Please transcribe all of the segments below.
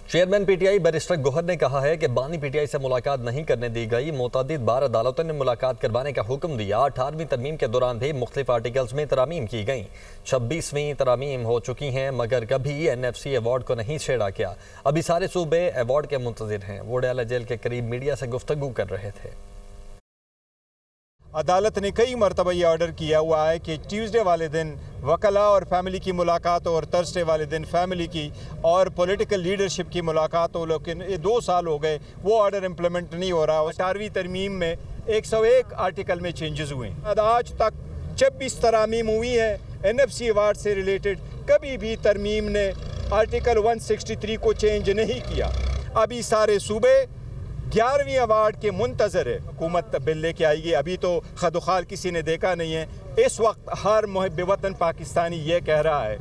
Chairman PTI barrister Gauhar ने कहा है कि बानी पीटीआई से मुलाकात नहीं करने दी गई। मुतअद्दिद बार अदालतों ने मुलाकात करवाने का हुक्म दिया। 18वीं तरमीम के दौरान भी मुख्तलिफ आर्टिकल्स में तरामीम की गई। 26वीं तरामीम हो चुकी हैं, मगर कभी एनएफसी अवार्ड को नहीं छेड़ा गया। अभी सारे सूबे अवार्ड के मुंतजिर हैं। वो डयाला जेल के करीब मीडिया से गुफ्तगू कर रहे थे। अदालत ने कई मरतबा ये ऑर्डर किया हुआ है कि ट्यूसडे वाले दिन वकला और फैमिली की मुलाकात और थर्सडे वाले दिन फैमिली की और पॉलिटिकल लीडरशिप की मुलाकात हो, लेकिन ये 2 साल हो गए, वो ऑर्डर इम्प्लीमेंट नहीं हो रहा। 18वीं तरमीम में 101 आर्टिकल में चेंजेस हुए। आज तक 26 तरामीम हुई हैं एनएफसी अवार्ड से रिलेटेड। कभी भी तरमीम ने आर्टिकल 163 को चेंज नहीं किया। अभी सारे सूबे 11वीं अवार्ड के मुंतज़र है। हुकूमत बिल लेके आएगी, अभी तो खदुखाल किसी ने देखा नहीं है। इस वक्त हर मुहिब वतन पाकिस्तानी ये कह रहा है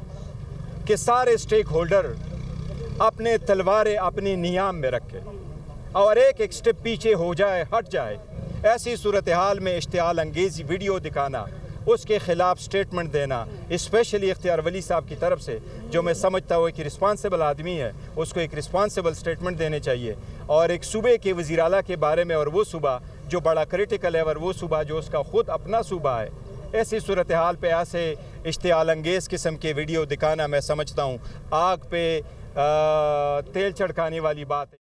कि सारे स्टेक होल्डर अपने तलवारें अपने नियाम में रखें और एक एक स्टेप पीछे हो जाए, हट जाए। ऐसी सूरत हाल में इश्तियाल अंगेज़ वीडियो दिखाना, उसके ख़िलाफ़ स्टेटमेंट देना, स्पेशली इख्तियार वली साहब की तरफ से, जो मैं समझता हूँ कि रिस्पांसिबल आदमी है, उसको एक रिस्पांसिबल स्टेटमेंट देने चाहिए। और एक सूबे के वज़ीर आला के बारे में, और वो सूबा जो बड़ा क्रिटिकल है, और वो सूबा जो उसका ख़ुद अपना सूबा है, ऐसी सूरत हाल पे ऐसे इश्तियाल अंगेज़ किस्म के वीडियो दिखाना, मैं समझता हूँ आग पे तेल छिड़काने वाली बात है।